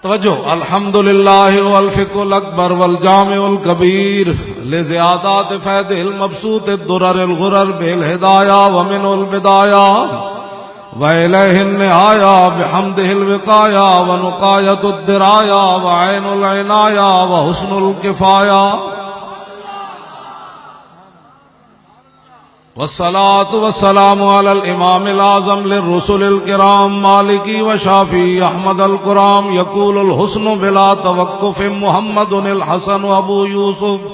توجہ. الحمدللہ والفقہ الاکبر والجامع الکبیر لزیادات فیض المبسوط الدرر الغرر بالہدایہ ومن البدایہ وإلیہ النہایہ بحمدہ الوقایہ ونقایۃ الدرایہ وعین العنایہ وحسن الکفایہ والصلاة والسلام على الإمام الأعظم للرسل الكرام مالكي وشافي أحمد الكرام يقول الحسن بلا توقف محمد الحسن أبو يوسف.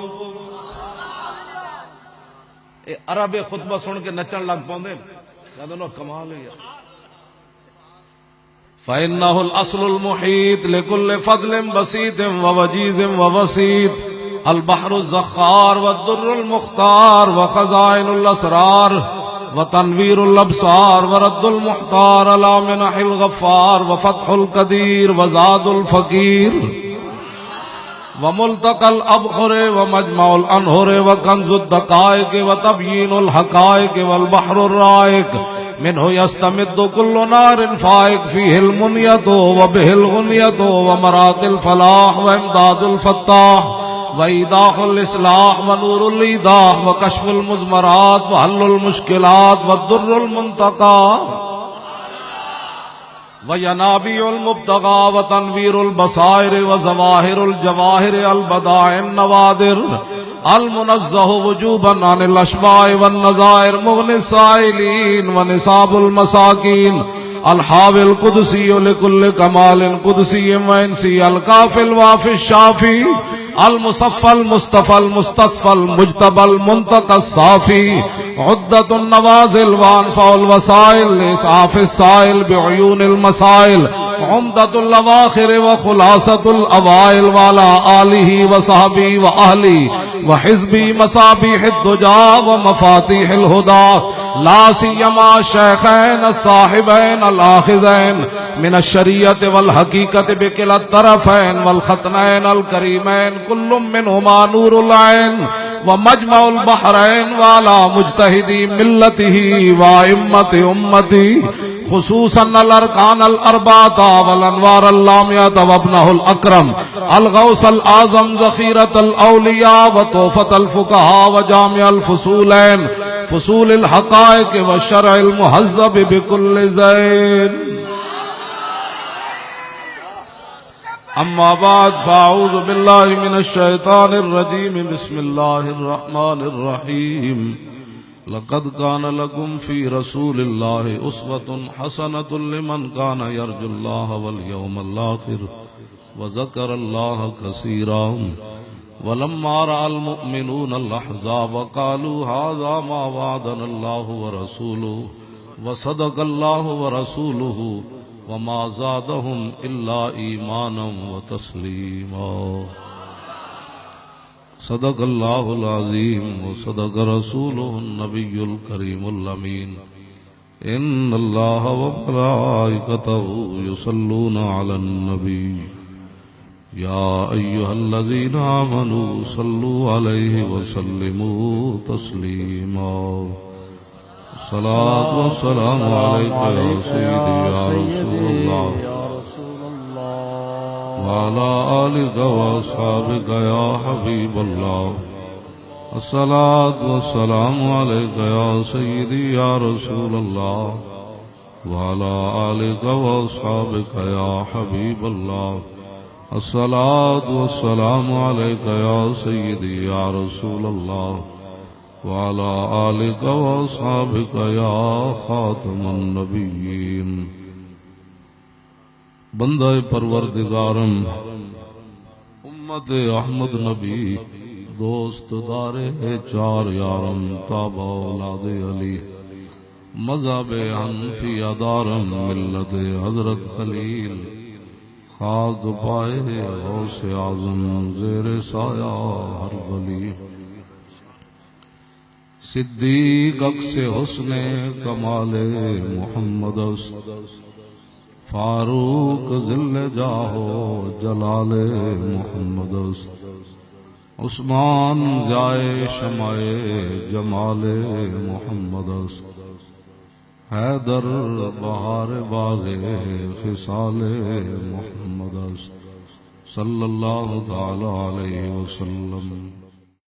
عرب خطبہ سن کے نچن لگ پوندے کہندے کمال ہے. فإنه الأصل المحيط لكل فضل بسيط ووجيز ووسيط البحر الزخار والدر المختار وخزائن الأسرار وتنوير الأبصار ورد المحتار على منح الغفار وفتح القدير وزاد الفقير وملتقى الأبحر ومجمع الأنهر وكنز الدقائق وتبيين الحقائق والبحر الرائق منه يستمد كل نار فائق فيه المنية وبه الغنية ومراق الفلاح وامداد الفتاح وإيضاح الإصلاح ونور الإيضاح وكشف المزمرات وحل المشكلات والدر المنتقى وينابيع المبتغى وتنوير البصائر وظواهر الجواهر البضائع النوادر المنزه وجوبا عن الأشباع والنظائر مغني السائلين ونصاب المساكين الحاوي القدسي لكل كمال قدسي وإنسي الكافي الوافي الشافي المصفى المصطفى المستصفى المجتبى المنتقى الصافي عدة النوازل وأنفع الوسائل لإسعاف السائل بعيون المسائل عمدة الأواخر وخلاصة الأوائل وعلى آله وصحبه وأهله وحزبه مصابيح الدجى ومفاتيح الهدى لا سيما الشيخين الصاحبين الآخذين من الشريعة والحقيقة بكلا الطرفين والختنين الكريمين كل منهما نور العين ومجمع البحرين وعلى مجتهدي ملته وأئمة أمتي خصوصا الارکان الاربعة والانوار اللامعة وابنه الاکرم الغوث الاعظم ذخیرۃ الاولیاء وطوفۃ الفقہاء وجامع الفصولین فصول الحقائق والشرع المہذب بكل زین. اما بعد فاعوذ باللہ من الشیطان الرجیم بسم اللہ الرحمن الرحیم. لقد كان لكم في رسول الله أسوة حسنة لمن كان يرجو الله واليوم الآخر وذكر الله كثيرا. ولما رأى المؤمنون الأحزاب قالوا هذا ما وعدنا الله ورسوله وصدق الله ورسوله وما زادهم إلا إيمانا وتسليما. صدق اللہ العظیم وصدق رسوله النبی الکریم الامین. ان اللہ وملائکتہ یصلون علی النبی یا ایہا الذین آمنوا صلوا علیہ وسلموا تسلیما. صلاۃ والسلام علیک یا سیدی یا رسول اللہ وعلى آلك وأصحابك يا حبيب الله. الصلاة والسلام عليك يا سيدي يا رسول الله وعلى آلك وأصحابك يا حبيب الله. الصلاة والسلام عليك يا سيدي يا رسول الله وعلى آلك وأصحابك يا خاتم النبيين. بندہ پروردگارم امت احمد نبی دوست دارے چار یارم تابع اولاد علی مذہب حنفی ادارم ملت حضرت خلیل خاک پائے غوث اعظم زیر سایہ ہر ولی. صدیق عکس حسن کمال محمد است فاروق ذل جاہو جلال محمد است. عثمان ضیائے شمع جمال محمد است. حیدر بہار باغ خصال محمد است. نبست صلی اللہ تعالی علیہ وسلم.